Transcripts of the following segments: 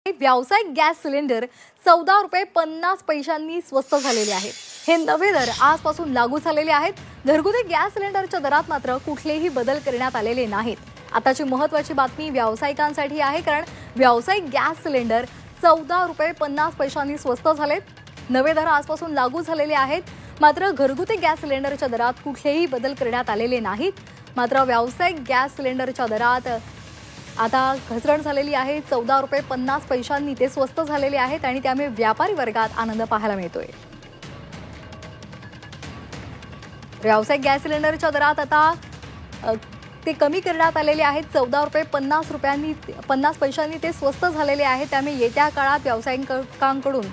व्यावसायिक gas cylinder 14 रुपये 50 पैशांनी स्वस्त झालेले आहेत। हे नवे दर आजपासून लागू झालेले आहेत। घरगुती गॅस सिलेंडरच्या दरात मात्र कुठलेही बदल करण्यात आलेले नाहीत। आताची महत्त्वाची बातमी व्यावसायिकांसाठी आहे, कारण व्यावसायिक गॅस सिलेंडर 14 रुपये 50 पैशांनी स्वस्त झालेत। नवे दर आजपासून लागू झालेले आहेत, मात्र घरगुती गॅस सिलेंडरच्या दरात कुठलेही बदल करण्यात आलेले नाहीत। मात्र व्यावसायिक गॅस सिलेंडरच्या दरात आता घसरण झालेली आहे। 14 रुपये 50 पैशांनी ते स्वस्त झालेले आहेत आणि त्यामुळे व्यापारी वर्गात आनंद पाहायला मिळतोय। व्यावसायिक गॅस सिलेंडरच्या दरात आता ते कमी करण्यात आलेले आहेत। 14 रुपये 50 पैशांनी ते स्वस्त झालेले आहेत। त्यामुळे येत्या काळात व्यावसायिकांकडून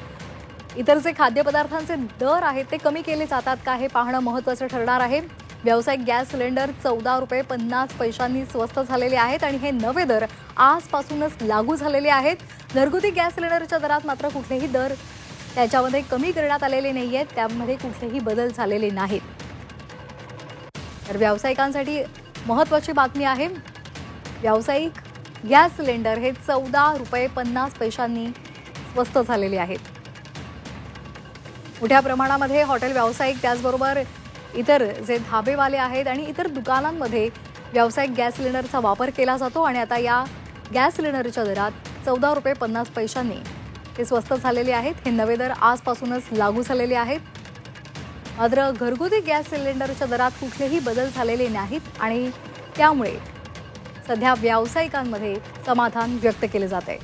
इतर जे खाद्यपदार्थांचे दर आहेत ते कमी केले जातात का हे पाहणं महत्त्वाचं ठरणार आहे। व्यावसायिक गॅस सिलेंडर 14 रुपये 50 पैशांनी स्वस्त झालेले आहेत आणि हे नवे दर आजपासूनच लागू झालेले आहेत। घरगुती गॅस सिलेंडरच्या दरात मात्र कुठलेही दर त्याच्यामध्ये कमी करण्यात आलेले नाहीयेत, त्यामध्ये कुठलेही बदल झालेले नाहीत। तर व्यावसायिकांसाठी महत्त्वाची बातमी आहे, व्यावसायिक गॅस सिलेंडर हे 14 रुपये 50 पैशांनी स्वस्त झालेले आहेत। मोठ्या प्रमाणामध्ये हॉटेल व्यावसायिक, त्याचबरोबर इतर जे धाबेवाले आहेत आणि इतर दुकानांमध्ये व्यावसायिक गॅस सिलेंडरचा वापर केला जातो आणि आता या गॅस सिलेंडरच्या दरात 14 रुपये 50 पैशांनी ते स्वस्त झालेले आहेत। हे नवे दर आजपासूनच लागू झालेले आहेत। मात्र घरगुती गॅस सिलेंडरच्या दरात कुठलेही बदल झालेले नाहीत आणि त्यामुळे सध्या व्यावसायिकांमध्ये समाधान व्यक्त केले जाते।